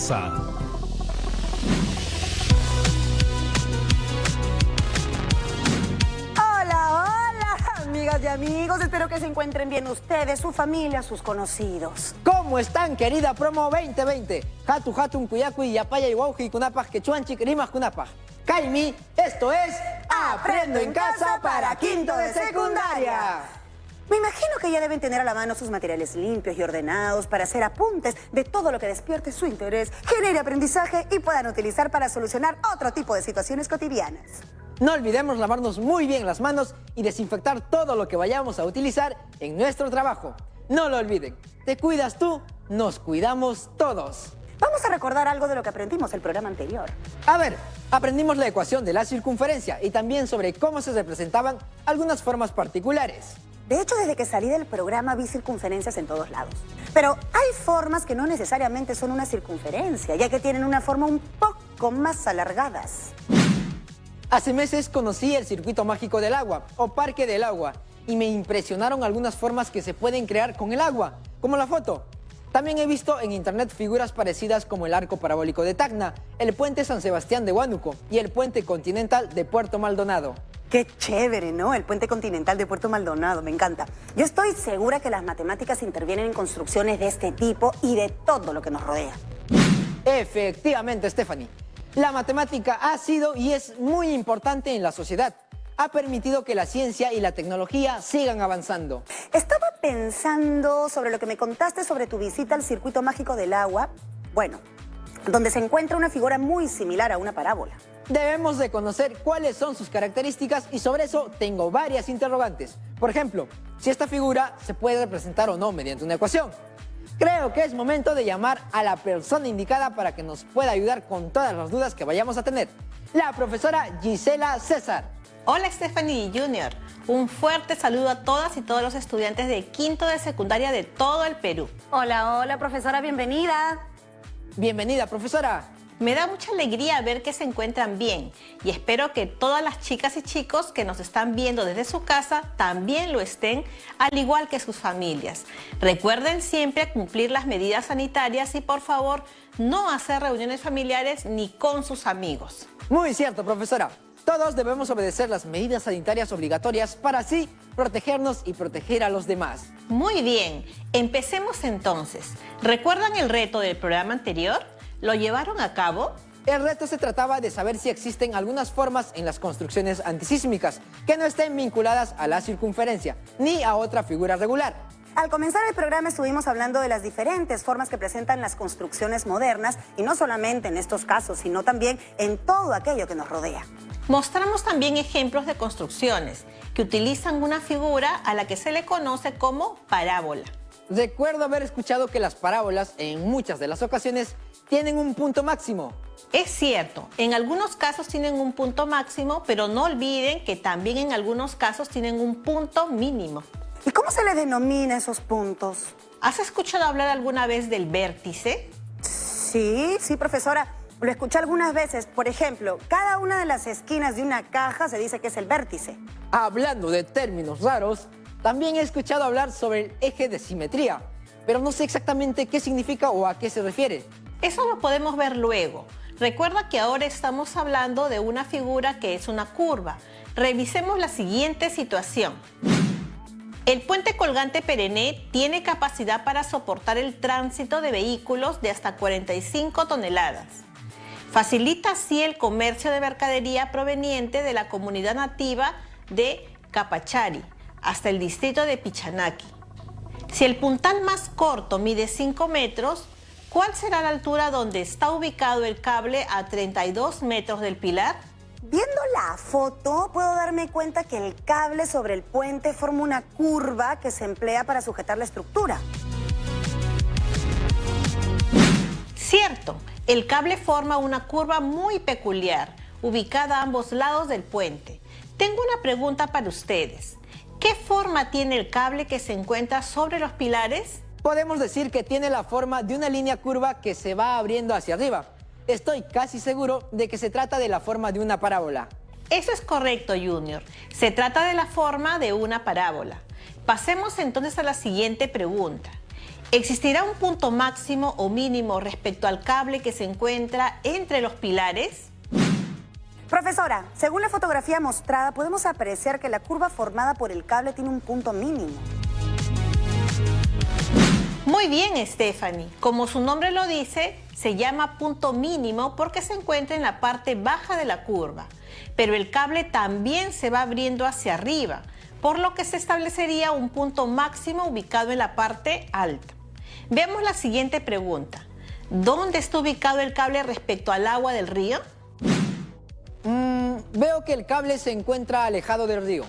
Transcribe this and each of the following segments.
casa. Amigas y amigos, espero que se encuentren bien ustedes, su familia, sus conocidos. ¿Cómo están, querida Promo 2020? Hatu Hatun Cuyacuy, Yapaya Iwauji, Kunapaj, Quechuanchic, Rimas Kunapaj. Kaimi, esto es Aprendo en Casa para quinto de secundaria. Me imagino que ya deben tener a la mano sus materiales limpios y ordenados para hacer apuntes de todo lo que despierte su interés, genere aprendizaje y puedan utilizar para solucionar otro tipo de situaciones cotidianas. No olvidemos lavarnos muy bien las manos y desinfectar todo lo que vayamos a utilizar en nuestro trabajo. No lo olviden, te cuidas tú, nos cuidamos todos. Vamos a recordar algo de lo que aprendimos el programa anterior. A ver, aprendimos la ecuación de la circunferencia y también sobre cómo se representaban algunas formas particulares. De hecho, desde que salí del programa vi circunferencias en todos lados. Pero hay formas que no necesariamente son una circunferencia, ya que tienen una forma un poco más alargadas. Hace meses conocí el circuito mágico del agua, o parque del agua, y me impresionaron algunas formas que se pueden crear con el agua, como la foto. También he visto en internet figuras parecidas como el arco parabólico de Tacna, el puente San Sebastián de Huánuco y el puente continental de Puerto Maldonado. Qué chévere, ¿no? El puente continental de Puerto Maldonado, me encanta. Yo estoy segura que las matemáticas intervienen en construcciones de este tipo y de todo lo que nos rodea. Efectivamente, Stephanie. La matemática ha sido y es muy importante en la sociedad. Ha permitido que la ciencia y la tecnología sigan avanzando. Estaba pensando sobre lo que me contaste sobre tu visita al circuito mágico del agua. Bueno, donde se encuentra una figura muy similar a una parábola. Debemos de conocer cuáles son sus características y sobre eso tengo varias interrogantes. Por ejemplo, si esta figura se puede representar o no mediante una ecuación. Creo que es momento de llamar a la persona indicada para que nos pueda ayudar con todas las dudas que vayamos a tener. La profesora Gisela César. Hola Stephanie Junior. Un fuerte saludo a todas y todos los estudiantes de quinto de secundaria de todo el Perú. Hola, hola profesora, bienvenida. Bienvenida, profesora. Me da mucha alegría ver que se encuentran bien y espero que todas las chicas y chicos que nos están viendo desde su casa también lo estén, al igual que sus familias. Recuerden siempre cumplir las medidas sanitarias y por favor no hacer reuniones familiares ni con sus amigos. Muy cierto, profesora. Todos debemos obedecer las medidas sanitarias obligatorias para así protegernos y proteger a los demás. Muy bien, empecemos entonces. ¿Recuerdan el reto del programa anterior? ¿Lo llevaron a cabo? El reto se trataba de saber si existen algunas formas en las construcciones antisísmicas que no estén vinculadas a la circunferencia ni a otra figura regular. Al comenzar el programa estuvimos hablando de las diferentes formas que presentan las construcciones modernas y no solamente en estos casos, sino también en todo aquello que nos rodea. Mostramos también ejemplos de construcciones que utilizan una figura a la que se le conoce como parábola. Recuerdo haber escuchado que las parábolas en muchas de las ocasiones tienen un punto máximo. Es cierto, en algunos casos tienen un punto máximo, pero no olviden que también en algunos casos tienen un punto mínimo. ¿Y cómo se le denomina esos puntos? ¿Has escuchado hablar alguna vez del vértice? Sí, profesora. Lo escuché algunas veces. Por ejemplo, cada una de las esquinas de una caja se dice que es el vértice. Hablando de términos raros, también he escuchado hablar sobre el eje de simetría, pero no sé exactamente qué significa o a qué se refiere. Eso lo podemos ver luego. Recuerda que ahora estamos hablando de una figura que es una curva. Revisemos la siguiente situación. El puente colgante Perené tiene capacidad para soportar el tránsito de vehículos de hasta 45 toneladas. Facilita así el comercio de mercadería proveniente de la comunidad nativa de Capachari hasta el distrito de Pichanaki. Si el puntal más corto mide 5 metros, ¿cuál será la altura donde está ubicado el cable a 32 metros del pilar? Viendo la foto, puedo darme cuenta que el cable sobre el puente forma una curva que se emplea para sujetar la estructura. Cierto, el cable forma una curva muy peculiar, ubicada a ambos lados del puente. Tengo una pregunta para ustedes. ¿Qué forma tiene el cable que se encuentra sobre los pilares? Podemos decir que tiene la forma de una línea curva que se va abriendo hacia arriba. Estoy casi seguro de que se trata de la forma de una parábola. Eso es correcto, Junior. Se trata de la forma de una parábola. Pasemos entonces a la siguiente pregunta. ¿Existirá un punto máximo o mínimo respecto al cable que se encuentra entre los pilares? Profesora, según la fotografía mostrada, podemos apreciar que la curva formada por el cable tiene un punto mínimo. Muy bien, Stephanie. Como su nombre lo dice, se llama punto mínimo porque se encuentra en la parte baja de la curva. Pero el cable también se va abriendo hacia arriba, por lo que se establecería un punto máximo ubicado en la parte alta. Veamos la siguiente pregunta. ¿Dónde está ubicado el cable respecto al agua del río? Veo que el cable se encuentra alejado del río.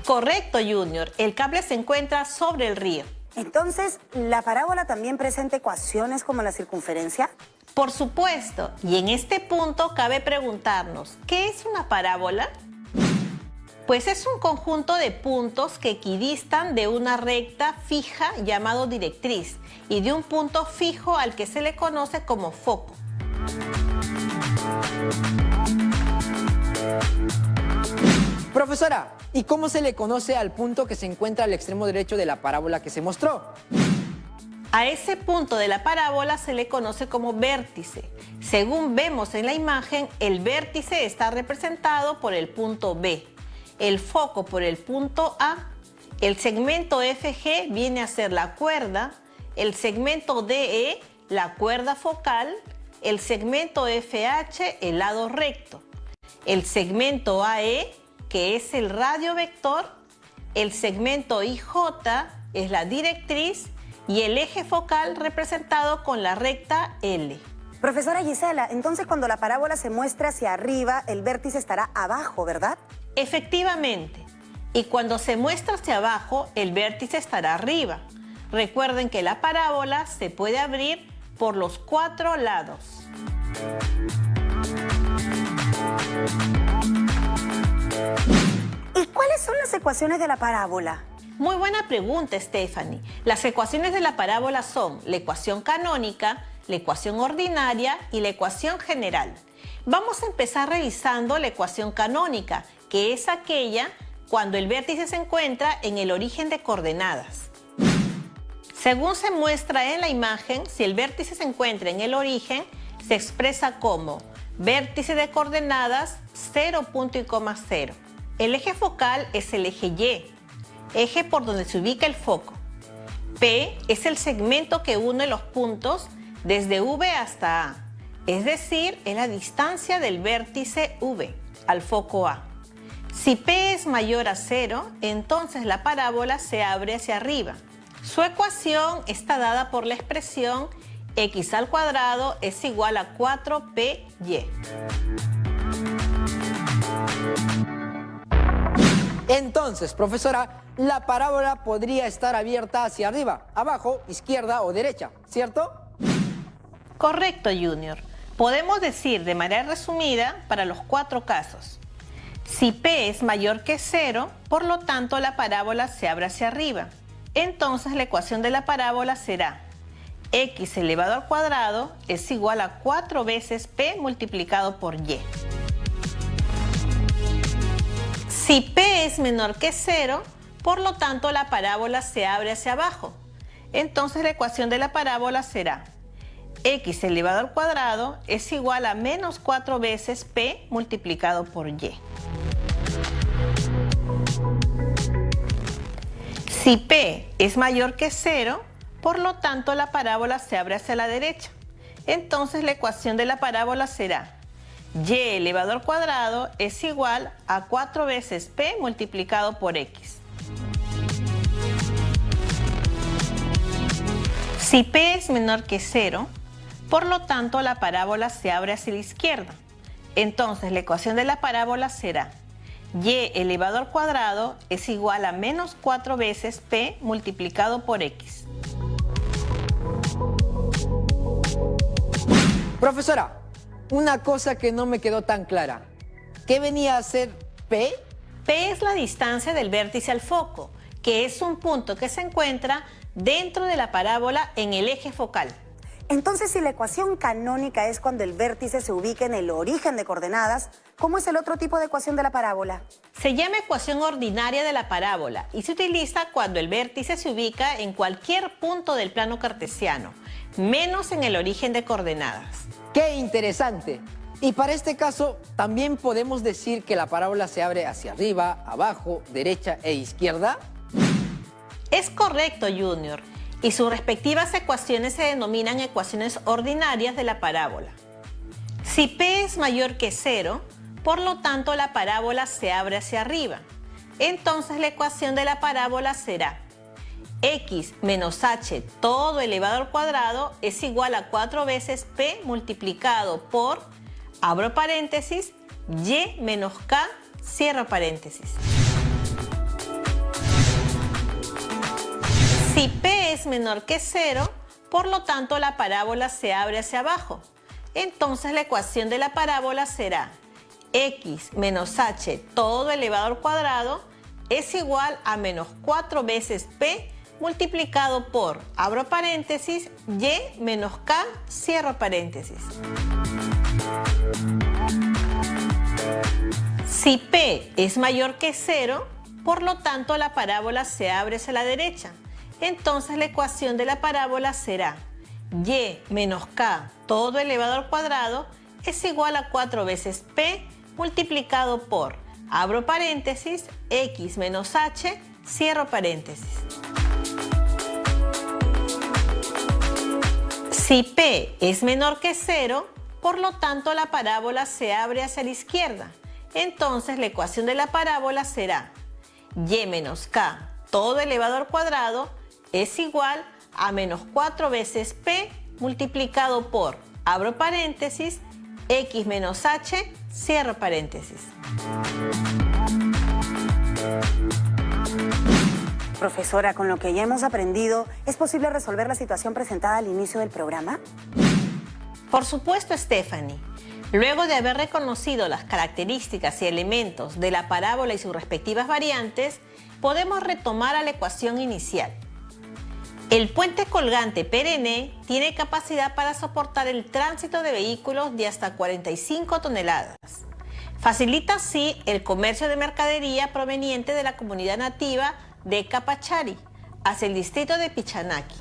Correcto, Junior. El cable se encuentra sobre el río. Entonces, ¿la parábola también presenta ecuaciones como la circunferencia? Por supuesto. Y en este punto cabe preguntarnos, ¿qué es una parábola? Pues es un conjunto de puntos que equidistan de una recta fija llamado directriz y de un punto fijo al que se le conoce como foco. Profesora, ¿y cómo se le conoce al punto que se encuentra al extremo derecho de la parábola que se mostró? A ese punto de la parábola se le conoce como vértice. Según vemos en la imagen, el vértice está representado por el punto B, el foco por el punto A, el segmento FG viene a ser la cuerda, el segmento DE, la cuerda focal, el segmento FH, el lado recto, el segmento AE, que es el radio vector, el segmento IJ es la directriz y el eje focal representado con la recta L. Profesora Gisela, entonces cuando la parábola se muestra hacia arriba, el vértice estará abajo, ¿verdad? Efectivamente. Y cuando se muestra hacia abajo, el vértice estará arriba. Recuerden que la parábola se puede abrir por los 4 lados. ¿Y cuáles son las ecuaciones de la parábola? Muy buena pregunta, Stephanie. Las ecuaciones de la parábola son la ecuación canónica, la ecuación ordinaria y la ecuación general. Vamos a empezar revisando la ecuación canónica, que es aquella cuando el vértice se encuentra en el origen de coordenadas. Según se muestra en la imagen, si el vértice se encuentra en el origen, se expresa como vértice de coordenadas 0, punto y coma 0. El eje focal es el eje Y, eje por donde se ubica el foco. P es el segmento que une los puntos desde V hasta A, es decir, es la distancia del vértice V al foco A. Si P es mayor a 0, entonces la parábola se abre hacia arriba. Su ecuación está dada por la expresión x al cuadrado es igual a 4py. Entonces, profesora, la parábola podría estar abierta hacia arriba, abajo, izquierda o derecha, ¿cierto? Correcto, Junior. Podemos decir de manera resumida para los 4 casos. Si P es mayor que 0, por lo tanto la parábola se abre hacia arriba. Entonces la ecuación de la parábola será x elevado al cuadrado es igual a 4 veces P multiplicado por Y. Si P es menor que 0, por lo tanto la parábola se abre hacia abajo. Entonces la ecuación de la parábola será x elevado al cuadrado es igual a menos 4 veces P multiplicado por Y. Si P es mayor que 0, por lo tanto la parábola se abre hacia la derecha. Entonces la ecuación de la parábola será y elevado al cuadrado es igual a 4 veces P multiplicado por X. Si P es menor que 0, por lo tanto la parábola se abre hacia la izquierda. Entonces la ecuación de la parábola será y elevado al cuadrado es igual a menos 4 veces P multiplicado por X. Profesora, una cosa que no me quedó tan clara. ¿Qué venía a ser P? P es la distancia del vértice al foco, que es un punto que se encuentra dentro de la parábola en el eje focal. Entonces, si la ecuación canónica es cuando el vértice se ubica en el origen de coordenadas, ¿cómo es el otro tipo de ecuación de la parábola? Se llama ecuación ordinaria de la parábola y se utiliza cuando el vértice se ubica en cualquier punto del plano cartesiano, menos en el origen de coordenadas. ¡Qué interesante! Y para este caso, también podemos decir que la parábola se abre hacia arriba, abajo, derecha e izquierda. Es correcto, Junior, y sus respectivas ecuaciones se denominan ecuaciones ordinarias de la parábola. Si P es mayor que 0, por lo tanto la parábola se abre hacia arriba. Entonces la ecuación de la parábola será x menos h todo elevado al cuadrado es igual a 4 veces P multiplicado por, abro paréntesis, y menos k, cierro paréntesis. Si P es menor que 0, por lo tanto la parábola se abre hacia abajo. Entonces la ecuación de la parábola será x menos h todo elevado al cuadrado es igual a menos 4 veces P multiplicado por, abro paréntesis, y menos k, cierro paréntesis. Si P es mayor que 0, por lo tanto la parábola se abre hacia la derecha. Entonces la ecuación de la parábola será y menos k todo elevado al cuadrado es igual a 4 veces P multiplicado por, abro paréntesis, x menos h, cierro paréntesis. Si P es menor que 0, por lo tanto la parábola se abre hacia la izquierda. Entonces la ecuación de la parábola será y menos k todo elevado al cuadrado es igual a menos 4 veces P multiplicado por, abro paréntesis, x menos h, cierro paréntesis. Profesora, con lo que ya hemos aprendido, ¿es posible resolver la situación presentada al inicio del programa? Por supuesto, Stephanie. Luego de haber reconocido las características y elementos de la parábola y sus respectivas variantes, podemos retomar a la ecuación inicial. El puente colgante perenne tiene capacidad para soportar el tránsito de vehículos de hasta 45 toneladas. Facilita así el comercio de mercadería proveniente de la comunidad nativa de Capachari hacia el distrito de Pichanaki.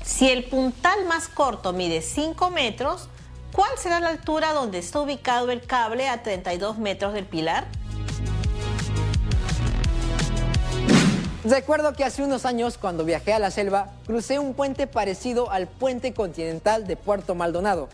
Si el puntal más corto mide 5 metros, ¿cuál será la altura donde está ubicado el cable a 32 metros del pilar? Recuerdo que hace unos años, cuando viajé a la selva, crucé un puente parecido al puente continental de Puerto Maldonado.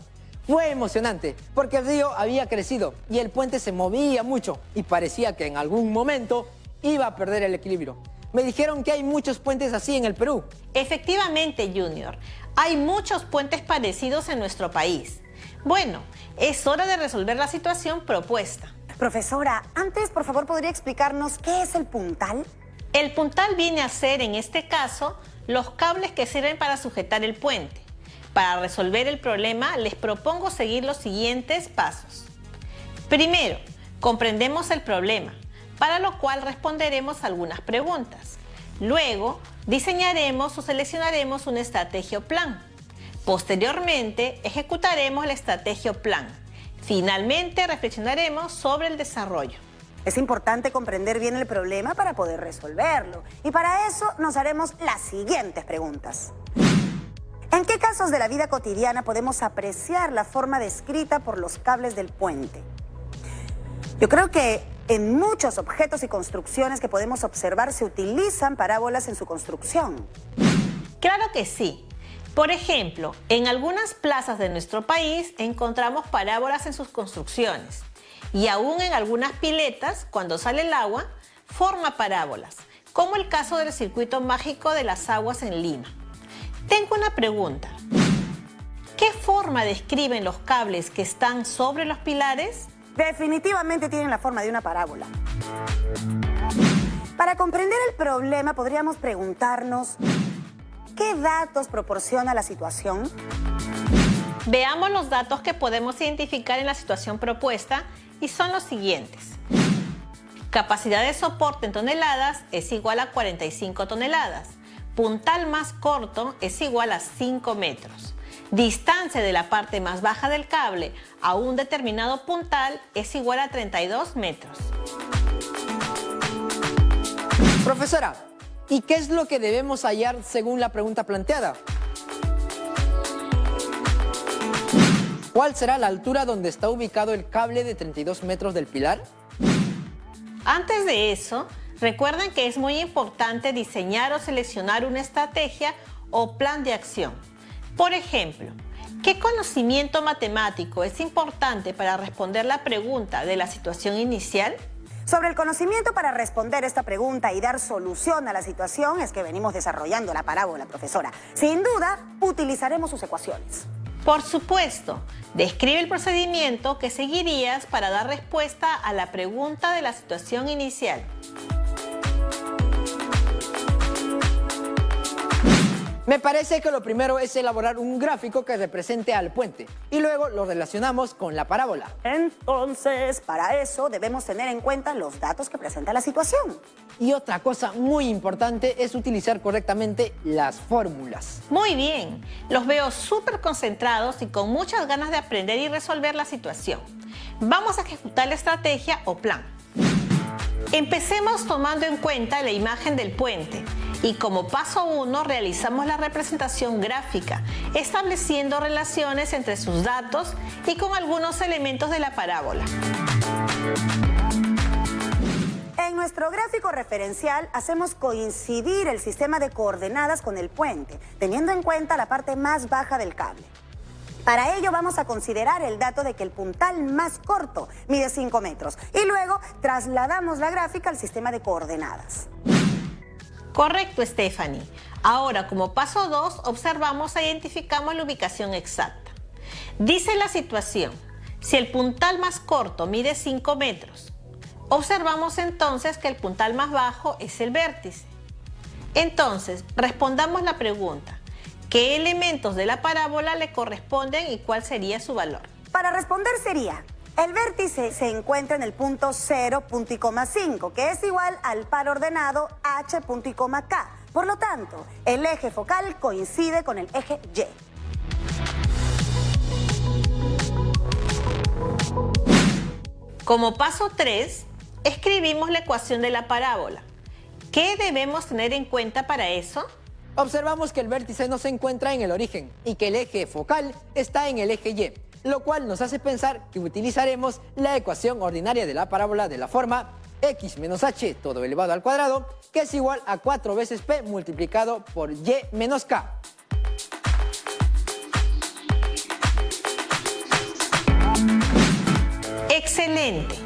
Fue emocionante, porque el río había crecido y el puente se movía mucho y parecía que en algún momento iba a perder el equilibrio. Me dijeron que hay muchos puentes así en el Perú. Efectivamente, Junior, hay muchos puentes parecidos en nuestro país. Bueno, es hora de resolver la situación propuesta. Profesora, antes, por favor, ¿podría explicarnos qué es el puntal? El puntal viene a ser, en este caso, los cables que sirven para sujetar el puente. Para resolver el problema, les propongo seguir los siguientes pasos. Primero, comprendemos el problema, para lo cual responderemos algunas preguntas. Luego, diseñaremos o seleccionaremos una estrategia o plan. Posteriormente, ejecutaremos la estrategia o plan. Finalmente, reflexionaremos sobre el desarrollo. Es importante comprender bien el problema para poder resolverlo. Y para eso nos haremos las siguientes preguntas. ¿En qué casos de la vida cotidiana podemos apreciar la forma descrita por los cables del puente? Yo creo que en muchos objetos y construcciones que podemos observar se utilizan parábolas en su construcción. Claro que sí. Por ejemplo, en algunas plazas de nuestro país encontramos parábolas en sus construcciones. Y aún en algunas piletas, cuando sale el agua, forma parábolas, como el caso del circuito mágico de las aguas en Lima. Tengo una pregunta. ¿Qué forma describen los cables que están sobre los pilares? Definitivamente tienen la forma de una parábola. Para comprender el problema, podríamos preguntarnos, ¿qué datos proporciona la situación? Veamos los datos que podemos identificar en la situación propuesta y son los siguientes. Capacidad de soporte en toneladas es igual a 45 toneladas. Puntal más corto es igual a 5 metros. distancia de la parte más baja del cable a un determinado puntal es igual a 32 metros. Profesora, ¿y qué es lo que debemos hallar según la pregunta planteada? ¿Cuál será la altura donde está ubicado el cable de 32 metros del pilar? Antes de eso, recuerden que es muy importante diseñar o seleccionar una estrategia o plan de acción. Por ejemplo, ¿qué conocimiento matemático es importante para responder la pregunta de la situación inicial? Sobre el conocimiento para responder esta pregunta y dar solución a la situación es que venimos desarrollando la parábola, profesora. Sin duda, utilizaremos sus ecuaciones. Por supuesto, describe el procedimiento que seguirías para dar respuesta a la pregunta de la situación inicial. Me parece que lo primero es elaborar un gráfico que represente al puente y luego lo relacionamos con la parábola. Entonces, para eso debemos tener en cuenta los datos que presenta la situación. Y otra cosa muy importante es utilizar correctamente las fórmulas. Muy bien, los veo súper concentrados y con muchas ganas de aprender y resolver la situación. Vamos a ejecutar la estrategia o plan. Empecemos tomando en cuenta la imagen del puente y como paso 1 realizamos la representación gráfica, estableciendo relaciones entre sus datos y con algunos elementos de la parábola. En nuestro gráfico referencial hacemos coincidir el sistema de coordenadas con el puente, teniendo en cuenta la parte más baja del cable. Para ello vamos a considerar el dato de que el puntal más corto mide 5 metros y luego trasladamos la gráfica al sistema de coordenadas. Correcto, Stephanie. Ahora, como paso 2, observamos e identificamos la ubicación exacta. Dice la situación, si el puntal más corto mide 5 metros, observamos entonces que el puntal más bajo es el vértice. Entonces, respondamos la pregunta. ¿Qué elementos de la parábola le corresponden y cuál sería su valor? Para responder sería, el vértice se encuentra en el punto 0, punto y coma 5, que es igual al par ordenado h, punto y coma k. Por lo tanto, el eje focal coincide con el eje Y. Como paso 3, escribimos la ecuación de la parábola. ¿Qué debemos tener en cuenta para eso? Observamos que el vértice no se encuentra en el origen y que el eje focal está en el eje Y, lo cual nos hace pensar que utilizaremos la ecuación ordinaria de la parábola de la forma x menos h todo elevado al cuadrado, que es igual a 4 veces p multiplicado por y menos k. ¡Excelente!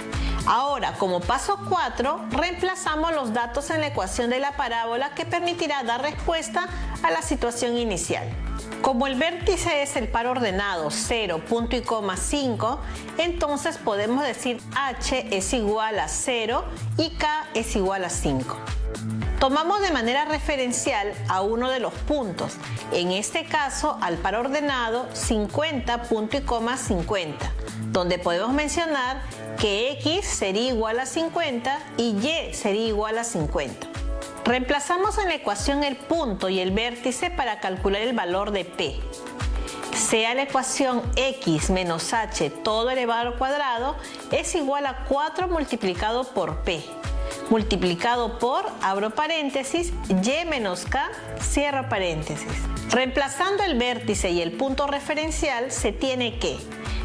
Ahora, como paso 4, reemplazamos los datos en la ecuación de la parábola que permitirá dar respuesta a la situación inicial. Como el vértice es el par ordenado 0, punto y coma 5, entonces podemos decir h es igual a 0 y k es igual a 5. Tomamos de manera referencial a uno de los puntos, en este caso al par ordenado 50, punto y coma 50, donde podemos mencionar que x sería igual a 50 y y sería igual a 50. Reemplazamos en la ecuación el punto y el vértice para calcular el valor de p. Sea la ecuación x menos h todo elevado al cuadrado es igual a 4 multiplicado por p, multiplicado por, abro paréntesis, y menos k, cierro paréntesis. Reemplazando el vértice y el punto referencial se tiene que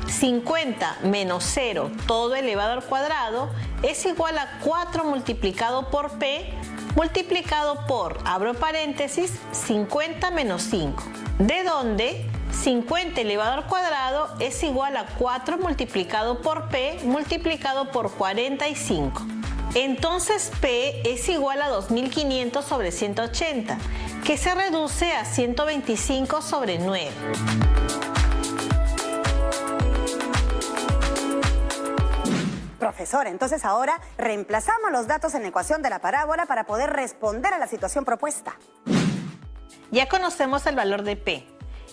50 menos 0 todo elevado al cuadrado es igual a 4 multiplicado por p multiplicado por, abro paréntesis, 50 menos 5, de donde 50 elevado al cuadrado es igual a 4 multiplicado por p multiplicado por 45. Entonces p es igual a 2500 sobre 180, que se reduce a 125 sobre 9. Profesor, entonces ahora reemplazamos los datos en la ecuación de la parábola para poder responder a la situación propuesta. Ya conocemos el valor de P.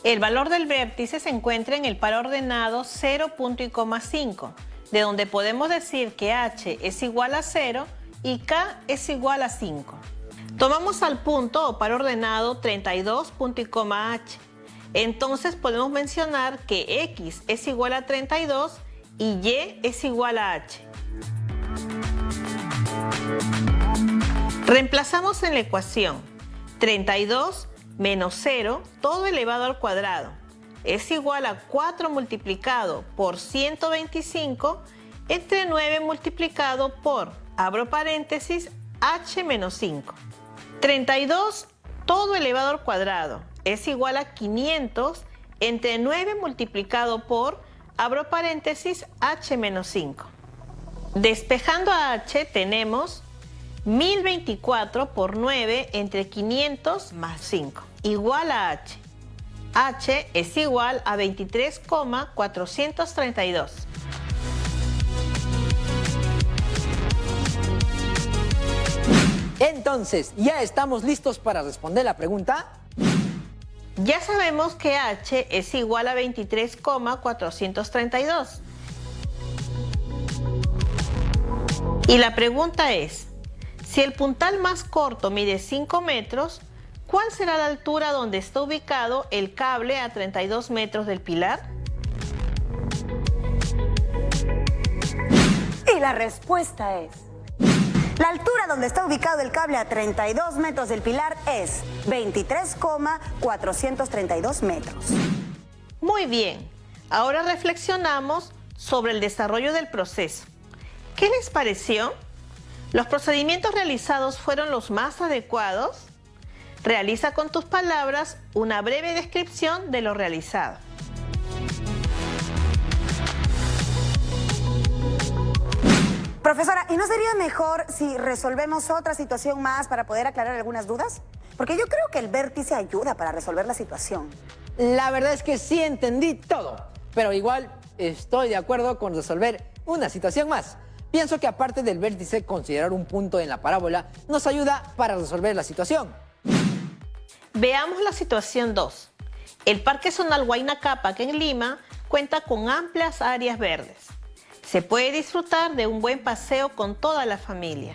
El valor del vértice se encuentra en el par ordenado 0, punto y coma 5, de donde podemos decir que h es igual a 0 y k es igual a 5. Tomamos al punto o par ordenado 32, punto y coma h. Entonces podemos mencionar que X es igual a 32 y Y es igual a H. Reemplazamos en la ecuación 32 menos 0 todo elevado al cuadrado es igual a 4 multiplicado por 125 entre 9 multiplicado por, abro paréntesis, H menos 5. 32 todo elevado al cuadrado es igual a 500 entre 9 multiplicado por, abro paréntesis, H menos 5. Despejando a H tenemos 1024 por 9 entre 500 más 5, igual a H. H es igual a 23,432. Entonces, ¿ya estamos listos para responder la pregunta? Ya sabemos que H es igual a 23,432. Y la pregunta es, si el puntal más corto mide 5 metros, ¿cuál será la altura donde está ubicado el cable a 32 metros del pilar? Y la respuesta es... La altura donde está ubicado el cable a 32 metros del pilar es 23,432 metros. Muy bien, ahora reflexionamos sobre el desarrollo del proceso. ¿Qué les pareció? ¿Los procedimientos realizados fueron los más adecuados? Realiza con tus palabras una breve descripción de lo realizado. Profesora, ¿y no sería mejor si resolvemos otra situación más para poder aclarar algunas dudas? Porque yo creo que el vértice ayuda para resolver la situación. La verdad es que sí entendí todo, pero igual estoy de acuerdo con resolver una situación más. Pienso que aparte del vértice, considerar un punto en la parábola nos ayuda para resolver la situación. Veamos la situación 2. El Parque Zonal Huayna Cápac en Lima cuenta con amplias áreas verdes. Se puede disfrutar de un buen paseo con toda la familia.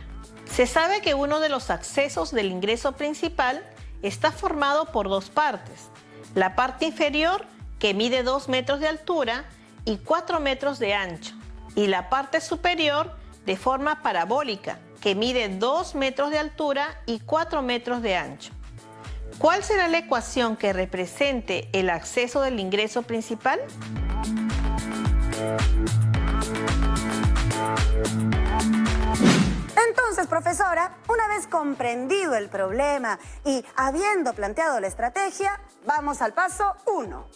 Se sabe que uno de los accesos del ingreso principal está formado por dos partes. La parte inferior, que mide 2 metros de altura y 4 metros de ancho, y la parte superior, de forma parabólica, que mide 2 metros de altura y 4 metros de ancho. ¿Cuál será la ecuación que represente el acceso del ingreso principal? Entonces, profesora, una vez comprendido el problema y habiendo planteado la estrategia, vamos al paso 1.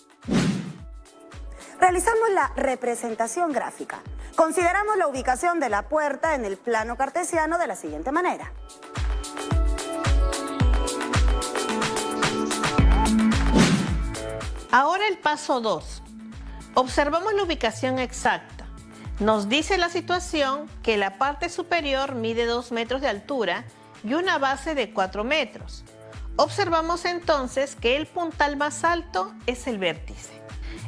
Realizamos la representación gráfica. Consideramos la ubicación de la puerta en el plano cartesiano de la siguiente manera. Ahora el paso 2. Observamos la ubicación exacta. Nos dice la situación que la parte superior mide 2 metros de altura y una base de 4 metros. Observamos entonces que el puntal más alto es el vértice.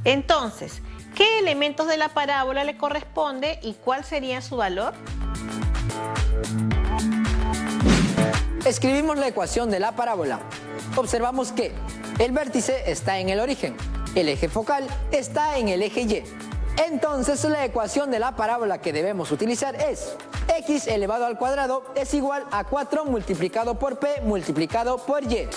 Entonces, ¿qué elementos de la parábola le corresponde y cuál sería su valor? Escribimos la ecuación de la parábola. Observamos que el vértice está en el origen, el eje focal está en el eje Y. Entonces la ecuación de la parábola que debemos utilizar es x elevado al cuadrado es igual a 4 multiplicado por p multiplicado por y.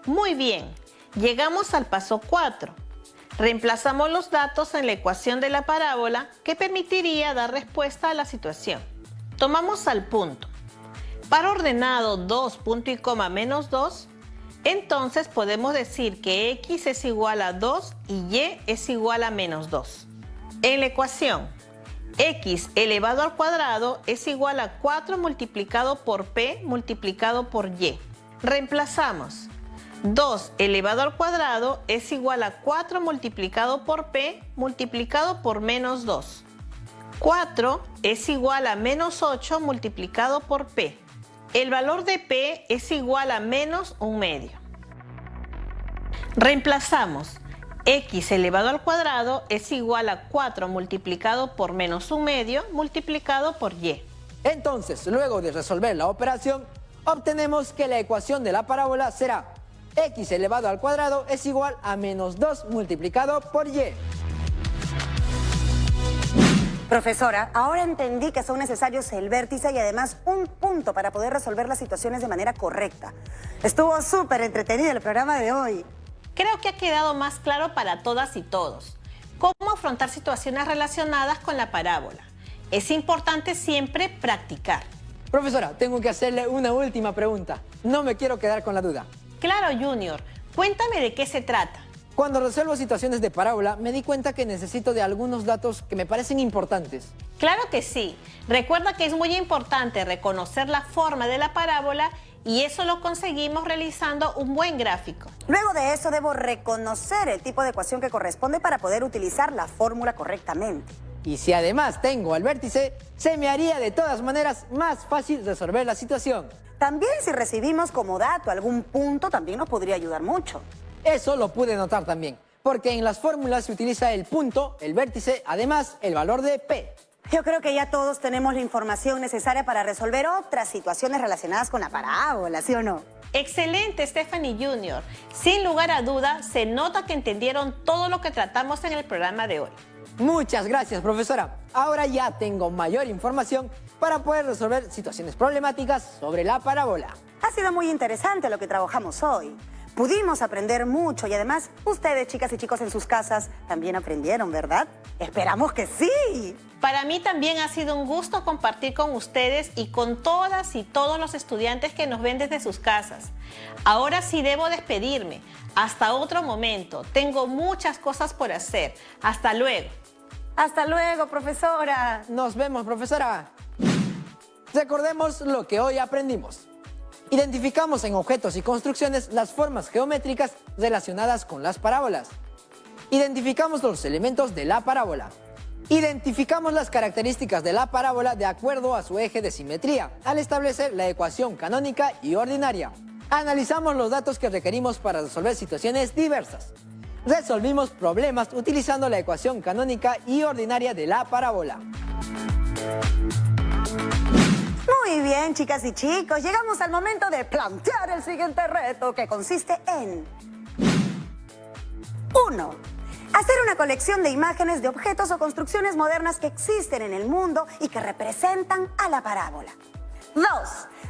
Muy bien, llegamos al paso 4. Reemplazamos los datos en la ecuación de la parábola que permitiría dar respuesta a la situación. Tomamos al punto. Par ordenado 2, punto y coma, menos 2, entonces podemos decir que x es igual a 2 y y es igual a menos 2. En la ecuación, x elevado al cuadrado es igual a 4 multiplicado por p multiplicado por y. Reemplazamos. 2 elevado al cuadrado es igual a 4 multiplicado por p multiplicado por menos 2. 4 es igual a menos 8 multiplicado por p. El valor de p es igual a menos 1/2. Reemplazamos. X elevado al cuadrado es igual a 4 multiplicado por menos 1/2 multiplicado por y. Entonces, luego de resolver la operación, obtenemos que la ecuación de la parábola será x elevado al cuadrado es igual a menos 2 multiplicado por y. Profesora, ahora entendí que son necesarios el vértice y además un punto para poder resolver las situaciones de manera correcta. Estuvo súper entretenido el programa de hoy. Creo que ha quedado más claro para todas y todos cómo afrontar situaciones relacionadas con la parábola. Es importante siempre practicar. Profesora, tengo que hacerle una última pregunta. No me quiero quedar con la duda. Claro, Junior. Cuéntame de qué se trata. Cuando resuelvo situaciones de parábola, me di cuenta que necesito de algunos datos que me parecen importantes. Claro que sí. Recuerda que es muy importante reconocer la forma de la parábola y eso lo conseguimos realizando un buen gráfico. Luego de eso debo reconocer el tipo de ecuación que corresponde para poder utilizar la fórmula correctamente. Y si además tengo el vértice, se me haría de todas maneras más fácil resolver la situación. También si recibimos como dato algún punto, también nos podría ayudar mucho. Eso lo pude notar también, porque en las fórmulas se utiliza el punto, el vértice, además el valor de P. Yo creo que ya todos tenemos la información necesaria para resolver otras situaciones relacionadas con la parábola, ¿sí o no? Excelente, Stephanie Junior. Sin lugar a duda, se nota que entendieron todo lo que tratamos en el programa de hoy. Muchas gracias, profesora. Ahora ya tengo mayor información para poder resolver situaciones problemáticas sobre la parábola. Ha sido muy interesante lo que trabajamos hoy. Pudimos aprender mucho y además ustedes, chicas y chicos en sus casas, también aprendieron, ¿verdad? Esperamos que sí. Para mí también ha sido un gusto compartir con ustedes y con todas y todos los estudiantes que nos ven desde sus casas. Ahora sí debo despedirme. Hasta otro momento. Tengo muchas cosas por hacer. Hasta luego. Hasta luego, profesora. Nos vemos, profesora. Recordemos lo que hoy aprendimos. Identificamos en objetos y construcciones las formas geométricas relacionadas con las parábolas. Identificamos los elementos de la parábola. Identificamos las características de la parábola de acuerdo a su eje de simetría, al establecer la ecuación canónica y ordinaria. Analizamos los datos que requerimos para resolver situaciones diversas. Resolvimos problemas utilizando la ecuación canónica y ordinaria de la parábola. Muy bien, chicas y chicos, llegamos al momento de plantear el siguiente reto, que consiste en 1. Hacer una colección de imágenes de objetos o construcciones modernas que existen en el mundo y que representan a la parábola. 2.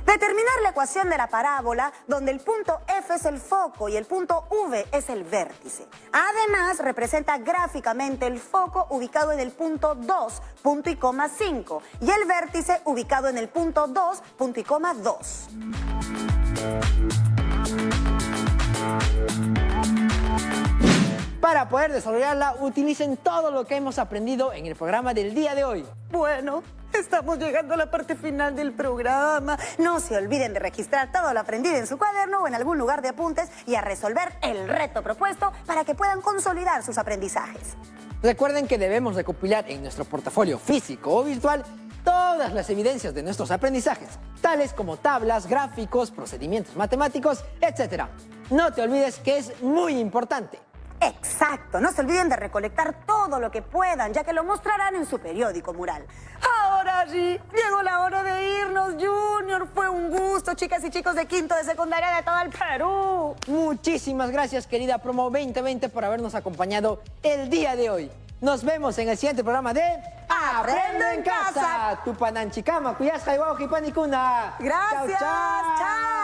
Determinar la ecuación de la parábola donde el punto F es el foco y el punto V es el vértice. Además, representa gráficamente el foco ubicado en el punto 2, punto y coma 5 y el vértice ubicado en el punto 2, punto y coma 2. Para poder desarrollarla, utilicen todo lo que hemos aprendido en el programa del día de hoy. Bueno, estamos llegando a la parte final del programa. No se olviden de registrar todo lo aprendido en su cuaderno o en algún lugar de apuntes y a resolver el reto propuesto para que puedan consolidar sus aprendizajes. Recuerden que debemos recopilar en nuestro portafolio físico o virtual todas las evidencias de nuestros aprendizajes, tales como tablas, gráficos, procedimientos matemáticos, etc. No te olvides que es muy importante. Exacto, no se olviden de recolectar todo lo que puedan, ya que lo mostrarán en su periódico mural. Ahora sí, llegó la hora de irnos, Junior. Fue un gusto, chicas y chicos de quinto de secundaria de todo el Perú. Muchísimas gracias, querida Promo 2020, por habernos acompañado el día de hoy. Nos vemos en el siguiente programa de Aprendo en Casa. Tupananchikama, Kuyas, Jaiwao, Jipanicuna. Gracias, chao.